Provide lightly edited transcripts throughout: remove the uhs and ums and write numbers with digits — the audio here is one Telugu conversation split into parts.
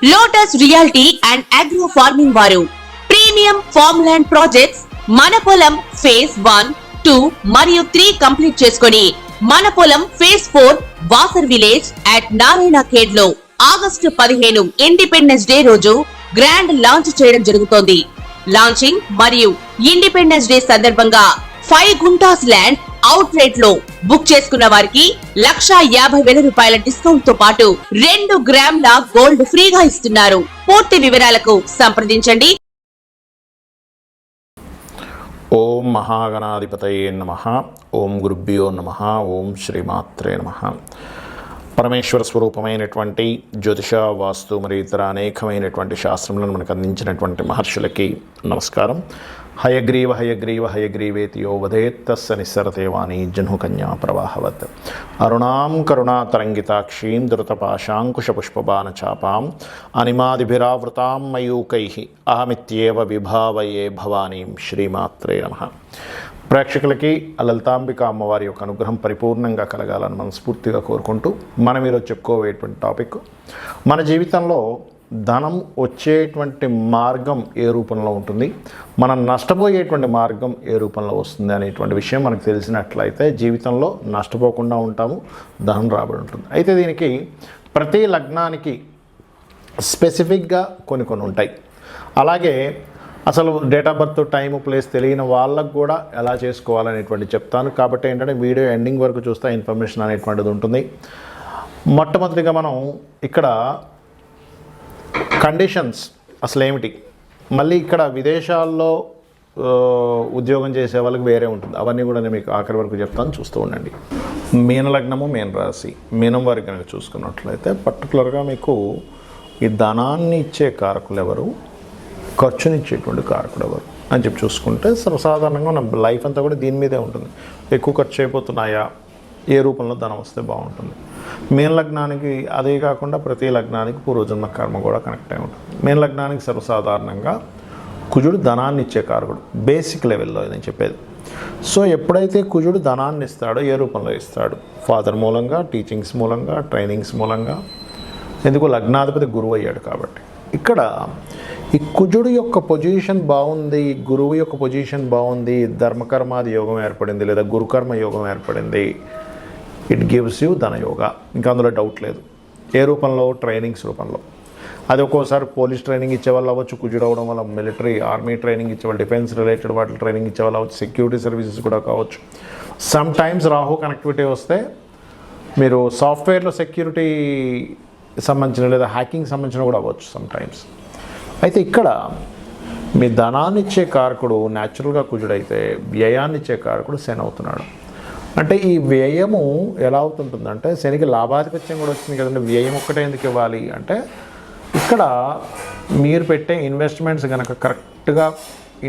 Lotus reality and agro farming వారు ప్రీమియం ఫార్మ్ ల్యాండ్ ప్రాజెక్ట్స్ మన పొలం ఫేజ్ 1, 2 మరియు 3 కంప్లీట్ చేసుకొని మన పొలం phase 4 Wasar village at Narayana Khed లో ఆగస్టు 15 ఇండిపెండెన్స్ డే రోజు గ్రాండ్ లాంచ్ చేయడం జరుగుతోంది. లాంచింగ్ మరియు ఇండిపెండెన్స్ డే సందర్భంగా 5 గుంటాస్ ల్యాండ్ అవుట్ రేట్ లో బుక్ చేసుకున్న వారికి 1,50,000 రూపాయల డిస్కౌంట్ తో పాటు 2 గ్రాముల గోల్డ్ ఫ్రీగా ఇస్తున్నారు. పూర్తి వివరాలకు సంప్రదించండి. ఓం మహాగణాధిపతయే నమః. ఓం గురుభ్యో నమః. ఓం శ్రీమాత్రే నమః. పరమేశ్వర స్వరూపమైనటువంటి జ్యోతిష, వాస్తు మరియు ఇతర అనేకమైనటువంటి శాస్త్రములను మనకు అందించినటువంటి మహర్షులకి నమస్కారం. హయగ్రీవ హయగ్రీవ హయగ్రీవేతి యో వదేత్ తస్య నిస్సరతే వాణి జహ్నుకన్యా ప్రవాహవత్. అరుణాం కరుణాతరంగితాక్షీం ధృతపాశాంకుశపుష్పబాణచాపాం అనిమాదిభిరావృతాం మయూకైః అహమిత్యేవ విభావయే భవానీం. శ్రీమాత్రే నమః. ప్రేక్షకులకి లలితాంబిక అమ్మవారి యొక్క అనుగ్రహం పరిపూర్ణంగా కలగాలని మనస్ఫూర్తిగా కోరుకుంటూ మనం ఈరోజు చెప్పుకోవేటువంటి టాపిక్, మన జీవితంలో ధనం వచ్చేటువంటి మార్గం ఏ రూపంలో ఉంటుంది, మనం నష్టపోయేటువంటి మార్గం ఏ రూపంలో వస్తుంది అనేటువంటి విషయం మనకు తెలిసినట్లయితే జీవితంలో నష్టపోకుండా ఉంటాము, ధనం రాబడి ఉంటుంది. అయితే దీనికి ప్రతి లగ్నానికి స్పెసిఫిక్గా కొన్ని ఉంటాయి. అలాగే అసలు date of birth, time, place తెలియని వాళ్ళకు కూడా ఎలా చేసుకోవాలనేటువంటి చెప్తాను. కాబట్టి ఏంటంటే వీడియో ఎండింగ్ వరకు చూస్తే ఇన్ఫర్మేషన్ అనేటువంటిది ఉంటుంది. మొట్టమొదటిగా మనం ఇక్కడ కండిషన్స్ అసలు ఏమిటి, మళ్ళీ ఇక్కడ విదేశాల్లో ఉద్యోగం చేసే వాళ్ళకి వేరే ఉంటుంది, అవన్నీ కూడా నేను మీకు ఆఖరి వరకు చెప్తాను, చూస్తూ ఉండండి. మీన లగ్నము, మీన రాశి, మీనం వారికి కనుక చూసుకున్నట్లయితే పర్టికులర్గా మీకు ఈ ధనాన్ని ఇచ్చే కారకులు ఎవరు, ఖర్చునిచ్చేటువంటి కారకుడు ఎవరు అని చెప్పి చూసుకుంటే సర్వసాధారణంగా మన లైఫ్ అంతా కూడా దీని మీదే ఉంటుంది. ఎక్కువ ఖర్చు అయిపోతున్నాయా, ఏ రూపంలో ధనం వస్తే బాగుంటుంది. మీన లగ్నానికి అదే కాకుండా ప్రతి లగ్నానికి పూర్వజన్మ కర్మ కూడా కనెక్ట్ అయి ఉంటుంది. మీన లగ్నానికి సర్వసాధారణంగా కుజుడు ధనాన్ని ఇచ్చే కారకుడు, బేసిక్ లెవెల్లో నేను చెప్పేది. సో ఎప్పుడైతే కుజుడు ధనాన్ని ఇస్తాడో ఏ రూపంలో ఇస్తాడు, ఫాదర్ మూలంగా, టీచింగ్స్ మూలంగా, ట్రైనింగ్స్ మూలంగా. ఎందుకు, లగ్నాధిపతి గురువు అయ్యాడు కాబట్టి. ఇక్కడ ఈ కుజుడు యొక్క పొజిషన్ బాగుంది, గురువు యొక్క పొజిషన్ బాగుంది, ధర్మకర్మాది యోగం ఏర్పడింది లేదా గురుకర్మ యోగం ఏర్పడింది, ఇట్ గివ్స్ యూ ధనయోగ. ఇంకా అందులో డౌట్ లేదు. ఏ రూపంలో, ట్రైనింగ్స్ రూపంలో. అది ఒక్కోసారి పోలీస్ ట్రైనింగ్ ఇచ్చేవాళ్ళు అవ్వచ్చు, కుజుడు అవడం వల్ల మిలిటరీ, ఆర్మీ ట్రైనింగ్ ఇచ్చేవాళ్ళు, డిఫెన్స్ రిలేటెడ్ వాటి ట్రైనింగ్ ఇచ్చేవాళ్ళు అవ్వచ్చు, సెక్యూరిటీ సర్వీసెస్ కూడా కావచ్చు. సమ్ టైమ్స్ రాహు కనెక్టివిటీ వస్తే మీరు సాఫ్ట్వేర్లో సెక్యూరిటీ సంబంధించిన లేదా హ్యాకింగ్ సంబంధించిన కూడా అవ్వచ్చు సమ్ టైమ్స్. అయితే ఇక్కడ మీ ధనాన్ని ఇచ్చే కారకుడు న్యాచురల్గా కుజుడైతే వ్యయాన్ని ఇచ్చే కారకుడు శని అవుతున్నాడు. అంటే ఈ వ్యయము ఎలా అవుతుంటుందంటే, శనికి లాభాధిపత్యం కూడా వచ్చింది కదండి, వ్యయం ఒక్కటే ఎందుకు ఇవ్వాలి అంటే, ఇక్కడ మీరు పెట్టే ఇన్వెస్ట్మెంట్స్ కనుక కరెక్ట్గా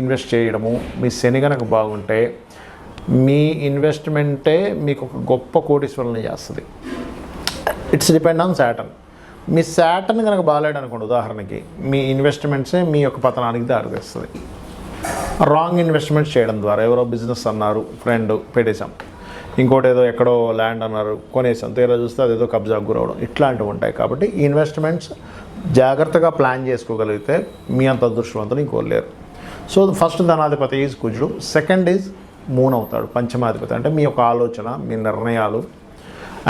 ఇన్వెస్ట్ చేయడము, మీ శని కనుక బాగుంటే మీ ఇన్వెస్ట్మెంటే మీకు ఒక గొప్ప కోటీశ్వరులను చేస్తుంది. It's depend on Saturn. Me Saturn కనుక బాగాలేడు అనుకోండి, ఉదాహరణకి మీ ఇన్వెస్ట్మెంట్సే మీ యొక్క పతనానికి దారితీస్తుంది. రాంగ్ ఇన్వెస్ట్మెంట్స్ చేయడం ద్వారా, ఎవరో బిజినెస్ అన్నారు, ఫ్రెండ్ పెట్టేశాం, ఇంకోటి ఏదో ఎక్కడో ల్యాండ్ అన్నారు కొనేసాం, తీరా చూస్తే అదేదో కబ్జాకు గురవడం, ఇట్లాంటివి ఉంటాయి. కాబట్టి ఇన్వెస్ట్మెంట్స్ జాగ్రత్తగా ప్లాన్ చేసుకోగలిగితే మీ అంత అదృష్టవంతులు ఇంకోలేరు. సో ఫస్ట్ ధనాధిపతి ఈజ్ కుజుడు, సెకండ్ ఈజ్ మూన్ అవుతాడు, పంచమాధిపతి. అంటే మీ యొక్క ఆలోచన, మీ నిర్ణయాలు.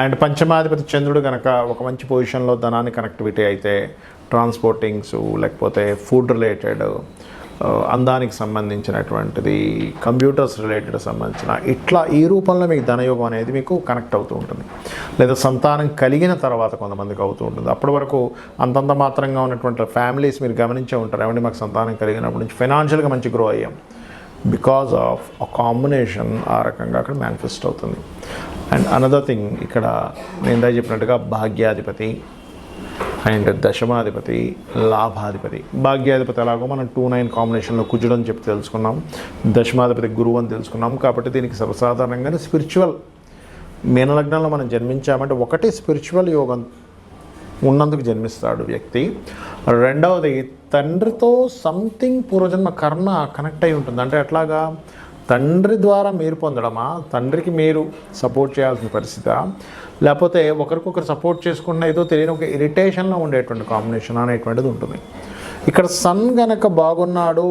అండ్ పంచమాధిపతి చంద్రుడు కనుక ఒక మంచి పొజిషన్లో ధనాన్ని కనెక్టివిటీ అయితే ట్రాన్స్పోర్టింగ్స్, లేకపోతే ఫుడ్ రిలేటెడ్, అందానికి సంబంధించినటువంటిది, కంప్యూటర్స్ రిలేటెడ్ సంబంధించిన, ఇట్లా ఈ రూపంలో మీకు ధనయోగం అనేది మీకు కనెక్ట్ అవుతూ ఉంటుంది. లేదా సంతానం కలిగిన తర్వాత కొంతమందికి అవుతూ ఉంటుంది. అప్పటి వరకు అంతంత మాత్రంగా ఉన్నటువంటి ఫ్యామిలీస్ మీరు గమనించే ఉంటారు, ఏమంటే మాకు సంతానం కలిగినప్పటి నుంచి ఫైనాన్షియల్గా మంచి గ్రో అయ్యాం, బికాజ్ ఆఫ్ అ కాంబినేషన్ ఆ రకంగా అక్కడ మేనిఫెస్ట్ అవుతుంది. అండ్ అనదర్ థింగ్, ఇక్కడ నేను చెప్పినట్టుగా భాగ్యాధిపతి అండ్ దశమాధిపతి, లాభాధిపతి. భాగ్యాధిపతి ఎలాగో మనం 2-9 కాంబినేషన్లో కుజుడు అని చెప్పి తెలుసుకున్నాం, దశమాధిపతి గురువు అని తెలుసుకున్నాం. కాబట్టి దీనికి సర్వసాధారణంగానే స్పిరిచువల్, మీనలగ్నంలో మనం జన్మించామంటే ఒకటి స్పిరిచువల్ యోగం ఉన్నందుకు జన్మిస్తాడు వ్యక్తి. రెండవది తండ్రితో సంథింగ్ పూర్వజన్మ కర్మ కనెక్ట్ అయి ఉంటుంది. అంటే ఎట్లాగా, తండ్రి ద్వారా మీరు పొందడమా, తండ్రికి మీరు సపోర్ట్ చేయాల్సిన పరిస్థితి, లేకపోతే ఒకరికొకరు సపోర్ట్ చేసుకున్న ఏదో తెలియని ఒక ఇరిటేషన్లో ఉండేటువంటి కాంబినేషన్ అనేటువంటిది ఉంటుంది. ఇక్కడ సన్ గనక బాగున్నాడు,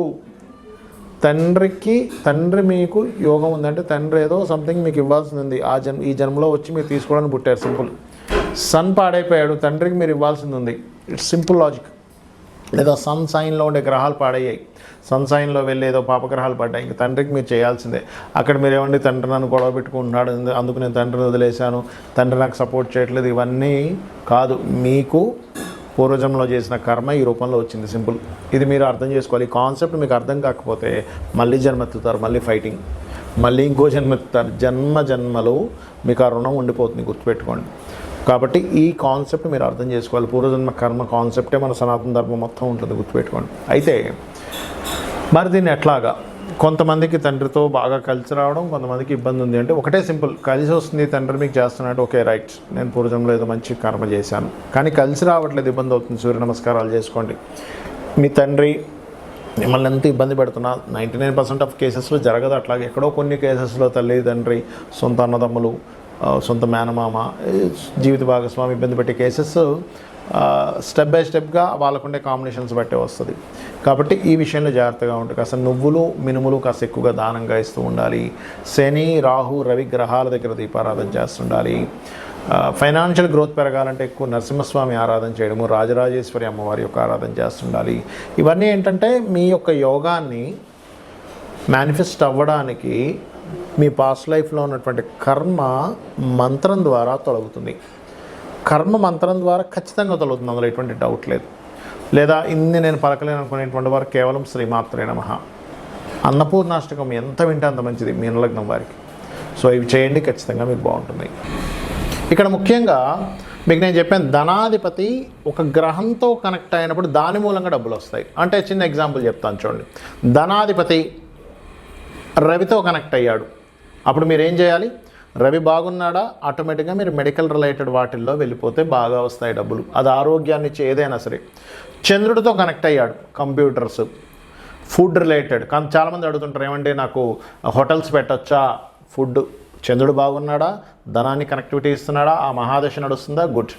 తండ్రి మీకు యోగం ఉందంటే తండ్రి ఏదో సంథింగ్ మీకు ఇవ్వాల్సింది ఉంది. ఈ జన్మలో వచ్చి మీరు తీసుకోవడానికి పుట్టారు. సింపుల్. సన్ పాడైపోయాడు, తండ్రికి మీరు ఇవ్వాల్సింది ఉంది. It's simple logic. లేదా సన్ సైన్లో ఉండే గ్రహాలు పాడయ్యాయి, సన్ సైన్లో వెళ్ళి ఏదో పాపగ్రహాలు పడ్డాయి, ఇంక తండ్రికి మీరు చేయాల్సిందే. అక్కడ మీరు ఏమండి తండ్రి నన్ను గొడవ పెట్టుకుంటున్నాడు, అందుకు నేను తండ్రిని వదిలేశాను, తండ్రి నాకు సపోర్ట్ చేయట్లేదు, ఇవన్నీ కాదు. మీకు పూర్వజంలో చేసిన కర్మ ఈ రూపంలో వచ్చింది. సింపుల్. ఇది మీరు అర్థం చేసుకోవాలి. ఈ కాన్సెప్ట్ మీకు అర్థం కాకపోతే మళ్ళీ జన్మెత్తుతారు, మళ్ళీ ఫైటింగ్, మళ్ళీ ఇంకో జన్మెత్తుతారు. జన్మలో మీకు ఆ రుణం ఉండిపోతుంది, గుర్తుపెట్టుకోండి. కాబట్టి ఈ కాన్సెప్ట్ మీరు అర్థం చేసుకోవాలి. పూర్వజన్మ కర్మ కాన్సెప్టే మన సనాతన ధర్మం మొత్తం ఉంటుంది, గుర్తుపెట్టుకోండి. అయితే మరి దీన్ని ఎట్లాగా? కొంతమందికి తండ్రితో బాగా కలిసి రావడం, కొంతమందికి ఇబ్బంది ఉంది. అంటే ఒకటే సింపుల్, కలిసి వస్తుంది, తండ్రి మీకు చేస్తున్నాడు, ఓకే రైట్, నేను పూర్వజంలో ఏదో మంచి కర్మ చేశాను, కానీ కలిసి రావట్లేదు, ఇబ్బంది అవుతుంది. సూర్య నమస్కారాలు చేసుకోండి. మీ తండ్రి మిమ్మల్ని ఎంత ఇబ్బంది పెడుతున్నా 99% ఆఫ్ కేసెస్లో జరగదు అట్లాగే. ఎక్కడో కొన్ని కేసెస్లో తల్లి, తండ్రి, సొంత అన్నదమ్ములు, సొంత మేనమామ, జీవిత భాగస్వామి ఇబ్బంది పెట్టే కేసెస్ స్టెప్ బై స్టెప్గా వాళ్ళకుండే కాంబినేషన్స్ బట్టే వస్తుంది. కాబట్టి ఈ విషయంలో జాగ్రత్తగా ఉంటుంది. కాస్త నువ్వులు, మినుములు కాస్త ఎక్కువగా దానంగా ఇస్తూ ఉండాలి. శని, రాహు, రవి గ్రహాల దగ్గర దీపారాధన చేస్తుండాలి. ఫైనాన్షియల్ గ్రోత్ పెరగాలంటే ఎక్కువ నరసింహస్వామి ఆరాధన చేయడము, రాజరాజేశ్వరి అమ్మవారి యొక్క ఆరాధన చేస్తుండాలి. ఇవన్నీ ఏంటంటే మీ యొక్క యోగాన్ని మేనిఫెస్ట్ అవ్వడానికి మీ పాస్ట్ లైఫ్లో ఉన్నటువంటి కర్మ మంత్రం ద్వారా తొలగుతుంది. కర్మ మంత్రం ద్వారా ఖచ్చితంగా తొలగుతుంది, అందులో ఎటువంటి డౌట్ లేదు. లేదా ఇన్ని నేను పలకలేను అనుకునేటువంటి వారు కేవలం శ్రీమాత్రే నమః, అన్నపూర్ణాష్టకం ఎంత వింటే అంత మంచిది మీనలగ్నం వారికి. సో ఇవి చేయండి, ఖచ్చితంగా మీకు బాగుంటుంది. ఇక్కడ ముఖ్యంగా మీకు నేను చెప్పాను, ధనాధిపతి ఒక గ్రహంతో కనెక్ట్ అయినప్పుడు దాని మూలంగా డబ్బులు వస్తాయి. అంటే చిన్న ఎగ్జాంపుల్ చెప్తాను చూడండి. ధనాధిపతి రవితో కనెక్ట్ అయ్యాడు, అప్పుడు మీరు ఏం చేయాలి? రవి బాగున్నాడా, ఆటోమేటిక్గా మీరు మెడికల్ రిలేటెడ్ వాటిల్లో వెళ్ళిపోతే బాగా వస్తాయి డబ్బులు. అది ఆరోగ్యాన్ని ఇచ్చే ఏదైనా సరే. చంద్రుడితో కనెక్ట్ అయ్యాడు, కంప్యూటర్స్, ఫుడ్ రిలేటెడ్. కానీ చాలామంది అడుగుతుంటారు, ఏమంటే నాకు హోటల్స్ పెట్టచ్చా? ఫుడ్. చంద్రుడు బాగున్నాడా, ధనాన్ని కనెక్టివిటీ ఇస్తున్నాడా, ఆ మహాదశ నడుస్తుందా, గుడ్.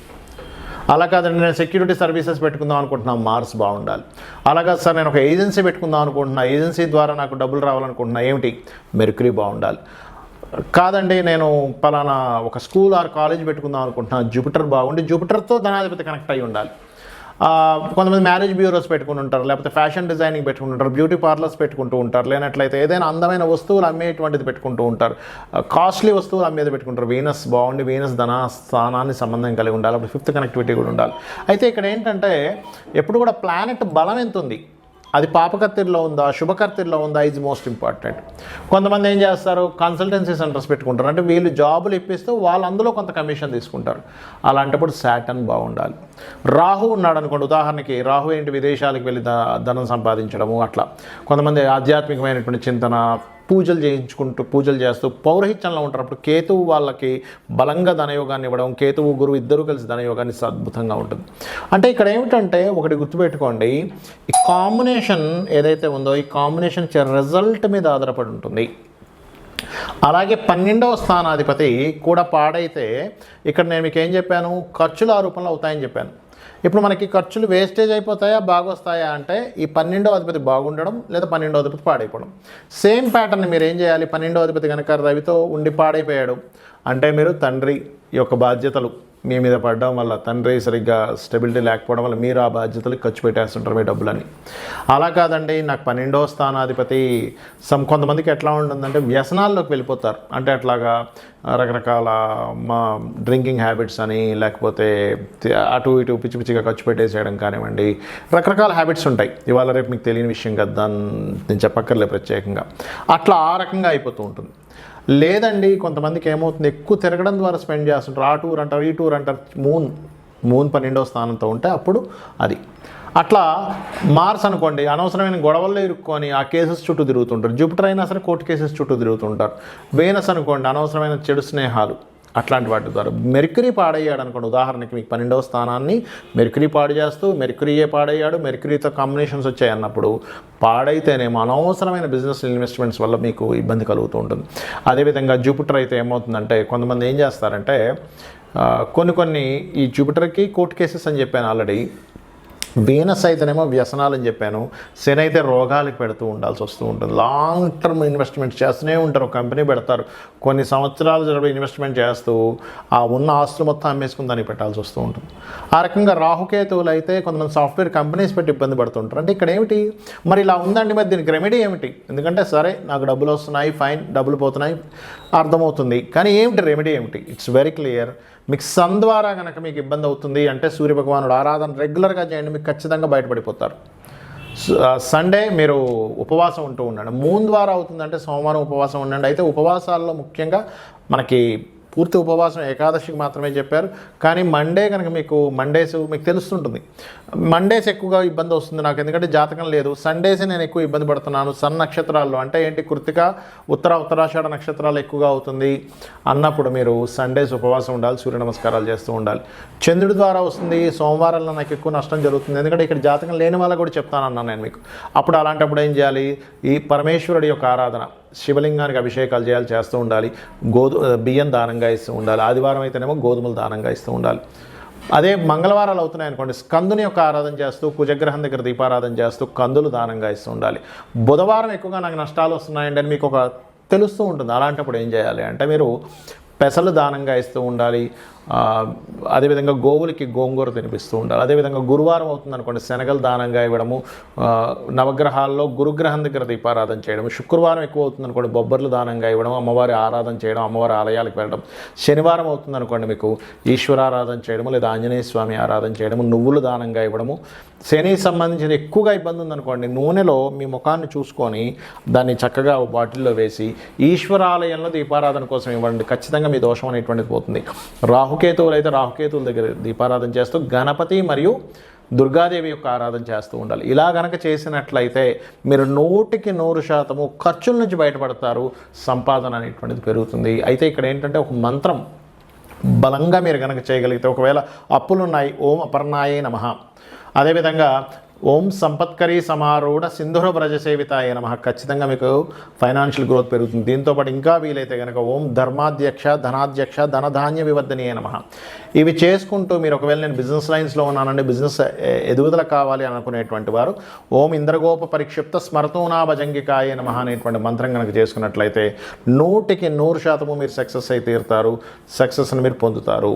అలా కాదండి నేను సెక్యూరిటీ సర్వీసెస్ పెట్టుకుందాం అనుకుంటున్నాను, మార్స్ బాగుండాలి. అలా కాదు సార్ నేను ఒక ఏజెన్సీ పెట్టుకుందాం అనుకుంటున్నా, ఏజెన్సీ ద్వారా నాకు డబ్బులు రావాలనుకుంటున్నా, ఏమిటి? మెర్క్యూరీ బాగుండాలి. కాదండి నేను పలానా ఒక స్కూల్ ఆర్ కాలేజ్ పెట్టుకుందాం అనుకుంటున్నాను, జూపిటర్ బాగుండి, జూపిటర్తో ధనాధిపతి కనెక్ట్ అయ్యి ఉండాలి. కొంతమంది మ్యారేజ్ బ్యూరోస్ పెట్టుకుని ఉంటారు, లేకపోతే ఫ్యాషన్ డిజైనింగ్ పెట్టుకుని ఉంటారు, బ్యూటీ పార్లర్స్ పెట్టుకుంటూ ఉంటారు, లేనట్లయితే ఏదైనా అందమైన వస్తువులు అమ్మేటువంటిది పెట్టుకుంటూ ఉంటారు, కాస్ట్లీ వస్తువులు అమ్మేది పెట్టుకుంటారు. వీనస్ బాగుండి, వీనస్ ధన స్థానాన్ని సంబంధం కలిగి ఉండాలి, అప్పుడు 5th కనెక్టివిటీ కూడా ఉండాలి. అయితే ఇక్కడ ఏంటంటే ఎప్పుడు కూడా ప్లానెట్ బలం ఎంత ఉంది, అది పాపకర్తెల్లో ఉందా, శుభకర్తెల్లో ఉందా, ఈజ్ మోస్ట్ ఇంపార్టెంట్. కొంతమంది ఏం చేస్తారు, కన్సల్టెన్సీ సెంటర్స్ పెట్టుకుంటారు, అంటే వీళ్ళు జాబులు ఇప్పిస్తూ వాళ్ళు అందులో కొంత కమిషన్ తీసుకుంటారు. అలాంటప్పుడు శాటర్న్ బాగుండాలి. రాహు ఉన్నాడు అనుకోండి, ఉదాహరణకి రాహు ఏంటి, విదేశాలకు వెళ్ళి ధనం సంపాదించడము, అట్లా. కొంతమంది ఆధ్యాత్మికమైనటువంటి చింతన, పూజలు చేస్తూ పౌరహిత్యంలో ఉంటారు. అప్పుడు కేతువు వాళ్ళకి బలంగా ధనయోగాన్ని ఇవ్వడం, కేతువు గురువు ఇద్దరు కలిసి ధనయోగాన్ని అద్భుతంగా ఉంటుంది. అంటే ఇక్కడ ఏమిటంటే ఒకటి గుర్తుపెట్టుకోండి, ఈ కాంబినేషన్ ఏదైతే ఉందో ఈ కాంబినేషన్ రిజల్ట్ మీద ఆధారపడి ఉంటుంది. అలాగే 12వ స్థానాధిపతి కూడా పాడైతే ఇక్కడ నేను మీకు ఏం చెప్పాను, ఖర్చులు ఆ రూపంలో అవుతాయని చెప్పాను. ఇప్పుడు మనకి ఖర్చులు వేస్టేజ్ అయిపోతాయా, బాగా వస్తాయా అంటే ఈ 12వ అధిపతి బాగుండడం లేదా 12వ అధిపతి పాడైపోవడం. సేమ్ ప్యాటర్న్ మీరు ఏం చేయాలి, 12వ అధిపతి కనుక రవితో ఉండి పాడైపోయాడు అంటే మీరు తండ్రి యొక్క బాధ్యతలు మీ మీద పడడం వల్ల, తండ్రి సరిగ్గా స్టెబిలిటీ లేకపోవడం వల్ల మీరు ఆ బాధ్యతలకు ఖర్చు పెట్టేస్తుంటారు మీ డబ్బులని. అలా కాదండి నాకు 12వ స్థానాధిపతి కొంతమందికి ఎట్లా ఉంటుందంటే వ్యసనాల్లోకి వెళ్ళిపోతారు. అంటే అట్లాగా రకరకాల డ్రింకింగ్ హ్యాబిట్స్ అని, లేకపోతే అటు ఇటు పిచ్చి పిచ్చిగా ఖర్చు పెట్టేసేయడం కానివ్వండి, రకరకాల హ్యాబిట్స్ ఉంటాయి. ఇవాళ రేపు మీకు తెలియని విషయం కదా, దాన్ని నేను చెప్పక్కర్లే ప్రత్యేకంగా. అట్లా ఆ రకంగా అయిపోతూ ఉంటుంది. లేదండి కొంతమందికి ఏమవుతుంది, ఎక్కువ తిరగడం ద్వారా స్పెండ్ చేస్తుంటారు, ఆ టూర్ అంటారు, ఈ టూర్ అంటారు. మూన్ 12వ స్థానంతో ఉంటే అప్పుడు అది అట్లా. మార్స్ అనుకోండి అనవసరమైన గొడవల్లో ఇరుక్కొని ఆ కేసెస్ చుట్టూ తిరుగుతుంటారు. జూపిటర్ అయినా సరే కోర్టు కేసెస్ చుట్టూ తిరుగుతుంటారు. వీనస్ అనుకోండి అనవసరమైన చెడు స్నేహాలు, అట్లాంటి వాటి ద్వారా. మెర్క్యూరీ పాడయ్యాడు అనుకోండి, ఉదాహరణకి మీకు 12వ స్థానాన్ని మెర్క్యూరీ పాడు చేస్తూ మెర్క్యూరీయే పాడయ్యాడు, మెర్క్యూరీతో కాంబినేషన్స్ వచ్చాయి అన్నప్పుడు పాడైతేనేమో అనవసరమైన బిజినెస్ ఇన్వెస్ట్మెంట్స్ వల్ల మీకు ఇబ్బంది కలుగుతూ ఉంటుంది. అదేవిధంగా జూపిటర్ అయితే ఏమవుతుందంటే కొంతమంది ఏం చేస్తారంటే కొన్ని ఈ జూపిటర్కి కోర్టు కేసెస్ అని చెప్పాను ఆల్రెడీ. వీనస్ అయితేనేమో వ్యసనాలు అని చెప్పాను. శని అయితే రోగాలకు పెడుతూ ఉండాల్సి వస్తూ ఉంటుంది. లాంగ్ టర్మ్ ఇన్వెస్ట్మెంట్ చేస్తూనే ఉంటారు. ఒక కంపెనీ పెడతారు, కొన్ని సంవత్సరాలు జరిపి ఇన్వెస్ట్మెంట్ చేస్తూ ఆ ఉన్న ఆస్తులు మొత్తం అమ్మేసుకుని దానికి పెట్టాల్సి వస్తూ ఉంటుంది. ఆ రకంగా రాహుకేతువులు అయితే కొంతమంది సాఫ్ట్వేర్ కంపెనీస్ పెట్టి ఇబ్బంది పడుతుంటారు. అంటే ఇక్కడ ఏమిటి మరి ఇలా ఉందండి, మరి దీనికి రెమెడీ ఏమిటి? ఎందుకంటే సరే నాకు డబ్బులు వస్తున్నాయి, ఫైన్, డబ్బులు పోతున్నాయి, అర్థమవుతుంది, కానీ ఏమిటి రెమెడీ ఏమిటి? It's very clear. మీకు సన్ ద్వారా కనుక మీకు ఇబ్బంది అవుతుంది అంటే సూర్యభగవానుడు ఆరాధన రెగ్యులర్గా చేయండి, మీకు ఖచ్చితంగా బయటపడిపోతారు. సండే మీరు ఉపవాసం ఉంటూ ఉండండి. మూన్ ద్వారా అవుతుందంటే సోమవారం ఉపవాసం ఉండండి. అయితే ఉపవాసాల్లో ముఖ్యంగా మనకి పూర్తి ఉపవాసం ఏకాదశికి మాత్రమే చెప్పారు, కానీ మండే కనుక మండేస్ మీకు తెలుస్తుంటుంది. మండేస్ ఎక్కువగా ఇబ్బంది వస్తుంది నాకు, ఎందుకంటే జాతకం లేదు. సండేస్ నేను ఎక్కువ ఇబ్బంది పడుతున్నాను. సన్ నక్షత్రాల్లో అంటే ఏంటి, కృత్తిక, ఉత్తరాషాఢ నక్షత్రాలు ఎక్కువగా అవుతుంది అన్నప్పుడు మీరు సండేస్ ఉపవాసం ఉండాలి, సూర్య నమస్కారాలు చేస్తూ ఉండాలి. చంద్రుడి ద్వారా వస్తుంది, సోమవారంలో నాకు ఎక్కువ నష్టం జరుగుతుంది, ఎందుకంటే ఇక్కడ జాతకం లేని వాళ్ళకు కూడా చెప్తానన్నాను నేను మీకు. అప్పుడు అలాంటప్పుడు ఏం చేయాలి, ఈ పరమేశ్వరుడి యొక్క ఆరాధన, శివలింగానికి అభిషేకాలు చేస్తూ ఉండాలి. బియ్యం దానంగా ఇస్తూ ఉండాలి. ఆదివారం అయితేనేమో గోధుమలు దానంగా ఇస్తూ ఉండాలి. అదే మంగళవారాలు అవుతున్నాయి అనుకోండి, స్కందుని యొక్క ఆరాధన చేస్తూ, కుజగ్రహం దగ్గర దీపారాధన చేస్తూ కందులు దానంగా ఇస్తూ ఉండాలి. బుధవారం ఎక్కువగా నాకు నష్టాలు వస్తున్నాయండి అని మీకు ఒక తెలుస్తూ ఉంటుంది. అలాంటప్పుడు ఏం చేయాలి అంటే మీరు పెసలు దానంగా ఇస్తూ ఉండాలి. అదేవిధంగా గోవులకి గోంగూర తినిపిస్తూ ఉండాలి. అదేవిధంగా గురువారం అవుతుంది అనుకోండి, శనగలు దానంగా ఇవ్వడము, నవగ్రహాల్లో గురుగ్రహం దగ్గర దీపారాధన చేయడం. శుక్రవారం ఎక్కువ అవుతుంది అనుకోండి, బొబ్బర్లు దానంగా ఇవ్వడం, అమ్మవారి ఆరాధన చేయడం, అమ్మవారి ఆలయాలకు వెళ్ళడం. శనివారం అవుతుంది అనుకోండి, మీకు ఈశ్వరారాధన చేయడము లేదా ఆంజనేయ స్వామి ఆరాధన చేయడము, నువ్వులు దానంగా ఇవ్వడము. శనికి సంబంధించిన ఎక్కువగా ఇబ్బంది ఉందనుకోండి, నూనెలో మీ ముఖాన్ని చూసుకొని దాన్ని చక్కగా బాటిల్లో వేసి ఈశ్వరాలయంలో దీపారాధన కోసం ఇవ్వండి. ఖచ్చితంగా మీ దోషం అనేటువంటిది పోతుంది. రాహుకేతువులు అయితే రాహుకేతువుల దగ్గర దీపారాధన చేస్తూ గణపతి మరియు దుర్గాదేవి యొక్క ఆరాధన చేస్తూ ఉండాలి. ఇలా గనక చేసినట్లయితే మీరు 100% ఖర్చుల నుంచి బయటపడతారు, సంపాదన అనేటువంటిది పెరుగుతుంది. అయితే ఇక్కడ ఏంటంటే ఒక మంత్రం బలంగా మీరు కనుక చేయగలిగితే, ఒకవేళ అప్పులున్నాయి, ఓం అపర్ణాయే నమః, అదేవిధంగా ఓం సంపత్కరీ సమారూఢ సింధుర వ్రజ సేవితాయ నమః, ఖచ్చితంగా మీకు ఫైనాన్షియల్ గ్రోత్ పెరుగుతుంది. దీంతోపాటు ఇంకా వీలైతే కనుక ఓం ధర్మాధ్యక్ష ధనాధ్యక్ష ధనధాన్య వివర్ధనీయ నమః, ఇవి చేసుకుంటూ మీరు ఒకవేళ నేను బిజినెస్ లైన్స్లో ఉన్నానండి, బిజినెస్ ఎదుగుదల కావాలి అని అనుకునేటువంటి వారు ఓం ఇంద్రగోప పరిక్షిప్త స్మరతూనా భజంగికాయ నమః అనేటువంటి మంత్రం కనుక చేసుకున్నట్లయితే 100% మీరు సక్సెస్ అయి తీరుతారు, సక్సెస్ని మీరు పొందుతారు.